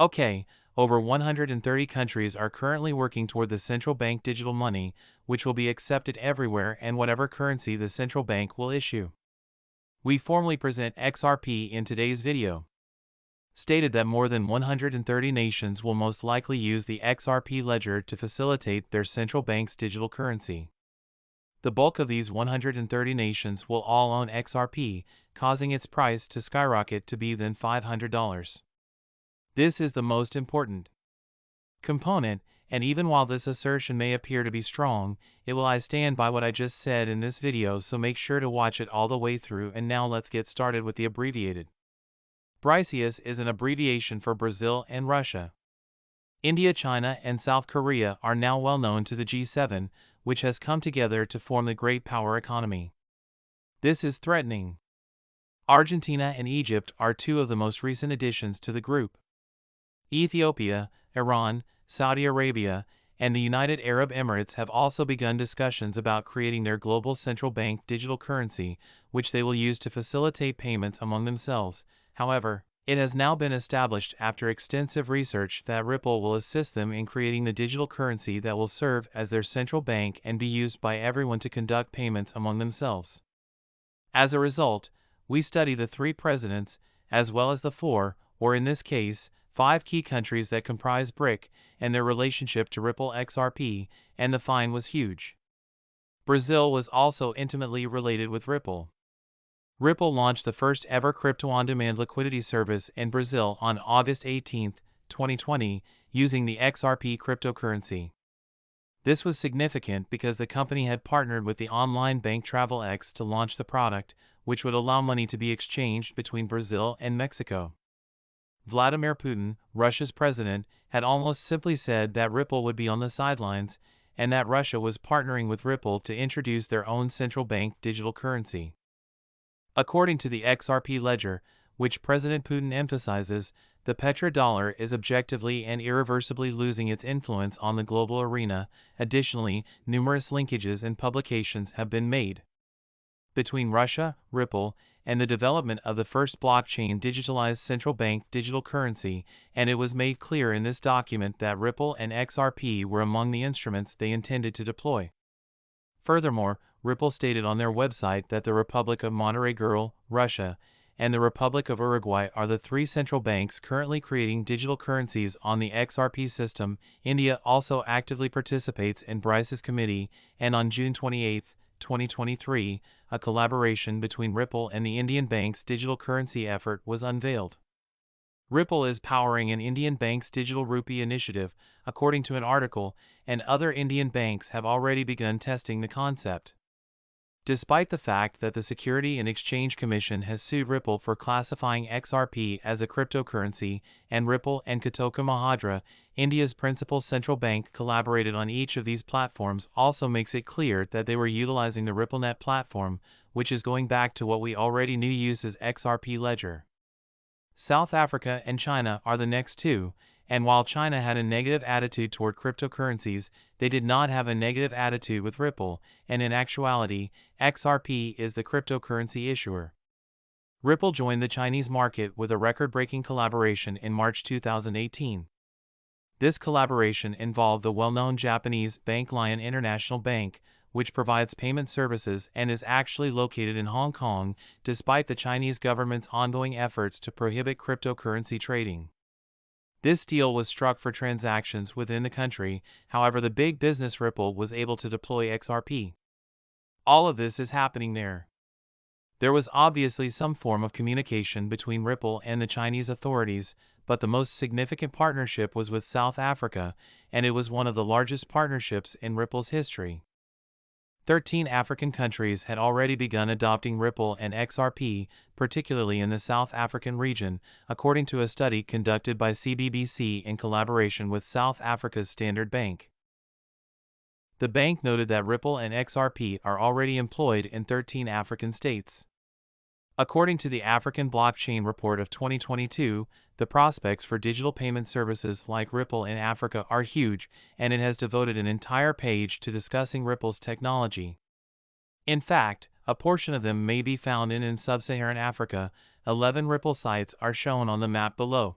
Okay, over 130 countries are currently working toward the central bank digital money, which will be accepted everywhere and whatever currency the central bank will issue. We formally present XRP in today's video. Stated that more than 130 nations will most likely use the XRP ledger to facilitate their central bank's digital currency. The bulk of these 130 nations will all own XRP, causing its price to skyrocket to be than $500. This is the most important component, and even while this assertion may appear to be strong, I stand by what I just said in this video, so make sure to watch it all the way through. And now let's get started with the abbreviated. BRICS is an abbreviation for Brazil and Russia. India, China, and South Korea are now well known to the G7, which has come together to form the great power economy. This is threatening. Argentina and Egypt are two of the most recent additions to the group. Ethiopia, Iran, Saudi Arabia, and the United Arab Emirates have also begun discussions about creating their global central bank digital currency, which they will use to facilitate payments among themselves. However, it has now been established after extensive research that Ripple will assist them in creating the digital currency that will serve as their central bank and be used by everyone to conduct payments among themselves. As a result, we study the 3 presidents, as well as the 4, or in this case, 5 key countries that comprise BRIC, and their relationship to Ripple XRP, and the find was huge. Brazil was also intimately related with Ripple. Ripple launched the first ever crypto-on-demand liquidity service in Brazil on August 18, 2020, using the XRP cryptocurrency. This was significant because the company had partnered with the online bank TravelX to launch the product, which would allow money to be exchanged between Brazil and Mexico. Vladimir Putin, Russia's president, had almost simply said that Ripple would be on the sidelines, and that Russia was partnering with Ripple to introduce their own central bank digital currency. According to the XRP ledger, which President Putin emphasizes, the petrodollar is objectively and irreversibly losing its influence on the global arena. Additionally, numerous linkages and publications have been made between Russia, Ripple, and the development of the first blockchain digitalized central bank digital currency, and it was made clear in this document that Ripple and XRP were among the instruments they intended to deploy. Furthermore, Ripple stated on their website that the Republic of Montenegro, Russia, and the Republic of Uruguay are the 3 central banks currently creating digital currencies on the XRP system. India also actively participates in BRICS committee, and on June 28, 2023, a collaboration between Ripple and the Indian bank's digital currency effort was unveiled. Ripple is powering an Indian bank's digital rupee initiative, according to an article, and other Indian banks have already begun testing the concept. Despite the fact that the Security and Exchange Commission has sued Ripple for classifying XRP as a cryptocurrency, and Ripple and Kotak Mahindra, India's principal central bank, collaborated on each of these platforms, also makes it clear that they were utilizing the RippleNet platform, which is going back to what we already knew uses XRP ledger. South Africa and China are the next 2, and while China had a negative attitude toward cryptocurrencies, they did not have a negative attitude with Ripple, and in actuality, XRP is the cryptocurrency issuer. Ripple joined the Chinese market with a record-breaking collaboration in March 2018. This collaboration involved the well-known Japanese bank Lion International Bank, which provides payment services and is actually located in Hong Kong, despite the Chinese government's ongoing efforts to prohibit cryptocurrency trading. This deal was struck for transactions within the country. However, the big business Ripple was able to deploy XRP. All of this is happening there. There was obviously some form of communication between Ripple and the Chinese authorities, but the most significant partnership was with South Africa, and it was one of the largest partnerships in Ripple's history. 13 African countries had already begun adopting Ripple and XRP, particularly in the South African region, according to a study conducted by CBBC in collaboration with South Africa's Standard Bank. The bank noted that Ripple and XRP are already employed in 13 African states. According to the African Blockchain Report of 2022, the prospects for digital payment services like Ripple in Africa are huge, and it has devoted an entire page to discussing Ripple's technology. In fact, a portion of them may be found in sub-Saharan Africa. 11 Ripple sites are shown on the map below.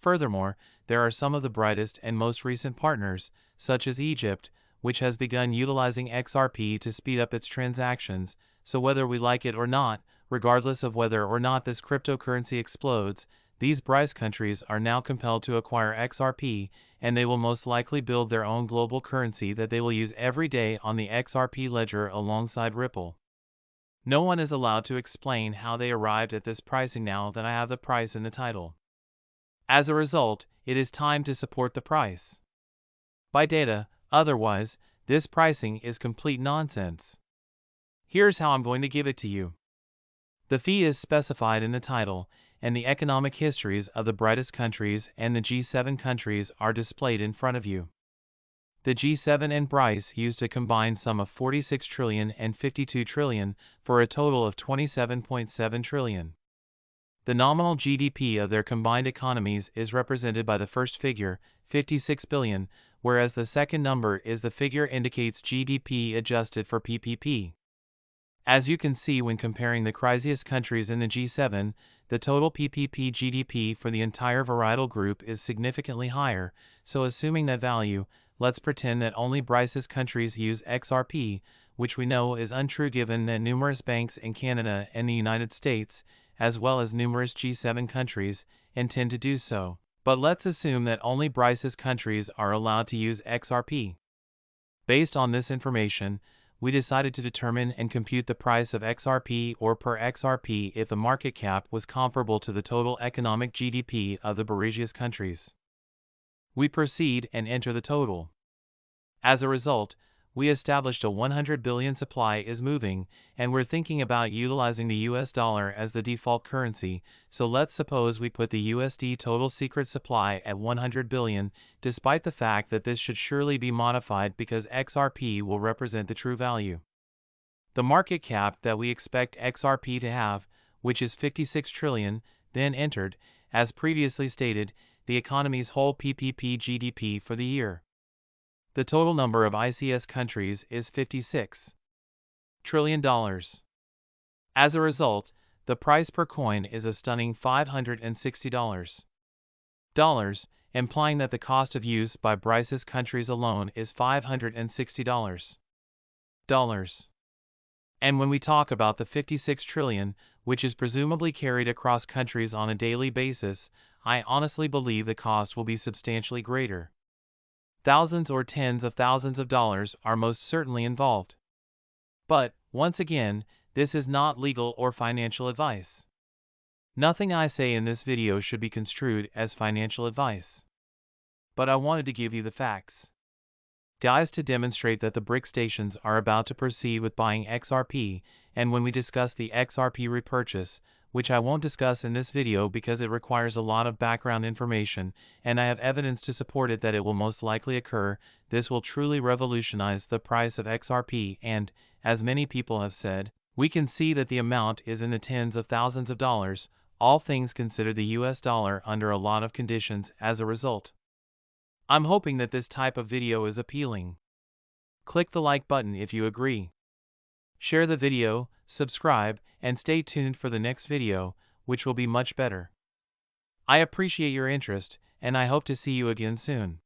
Furthermore, there are some of the brightest and most recent partners, such as Egypt, which has begun utilizing XRP to speed up its transactions, so whether we like it or not, regardless of whether or not this cryptocurrency explodes, these BRICS countries are now compelled to acquire XRP, and they will most likely build their own global currency that they will use every day on the XRP ledger alongside Ripple. No one is allowed to explain how they arrived at this pricing now that I have the price in the title. As a result, it is time to support the price. By data, otherwise, this pricing is complete nonsense. Here's how I'm going to give it to you. The fee is specified in the title, and the economic histories of the brightest countries and the G7 countries are displayed in front of you. The G7 and BRICS used a combined sum of 46 trillion and 52 trillion for a total of 27.7 trillion. The nominal GDP of their combined economies is represented by the first figure, 56 billion, whereas the second number is the figure indicates GDP adjusted for PPP. As you can see when comparing the craziest countries in the G7, the total PPP GDP for the entire varietal group is significantly higher, so assuming that value, let's pretend that only BRICS countries use XRP, which we know is untrue given that numerous banks in Canada and the United States, as well as numerous G7 countries, intend to do so. But let's assume that only BRICS countries are allowed to use XRP. Based on this information, we decided to determine and compute the price of XRP or per XRP if the market cap was comparable to the total economic GDP of the BRICS countries. We proceed and enter the total. As a result, we established a 100 billion supply is moving, and we're thinking about utilizing the US dollar as the default currency, so let's suppose we put the USD total secret supply at 100 billion, despite the fact that this should surely be modified because XRP will represent the true value. The market cap that we expect XRP to have, which is 56 trillion, then entered, as previously stated, the economy's whole PPP GDP for the year. The total number of ICS countries is $56 trillion. As a result, the price per coin is a stunning $560, implying that the cost of use by BRICS countries alone is $560. And when we talk about the 56 trillion, which is presumably carried across countries on a daily basis, I honestly believe the cost will be substantially greater. Thousands or tens of thousands of dollars are most certainly involved. But, once again, this is not legal or financial advice. Nothing I say in this video should be construed as financial advice. But I wanted to give you the facts. Guys, to demonstrate that the BRICS stations are about to proceed with buying XRP, and when we discuss the XRP repurchase, which I won't discuss in this video because it requires a lot of background information, and I have evidence to support it that it will most likely occur, this will truly revolutionize the price of XRP and, as many people have said, we can see that the amount is in the tens of thousands of dollars, all things considered the US dollar under a lot of conditions as a result. I'm hoping that this type of video is appealing. Click the like button if you agree. Share the video, subscribe, and stay tuned for the next video, which will be much better. I appreciate your interest, and I hope to see you again soon.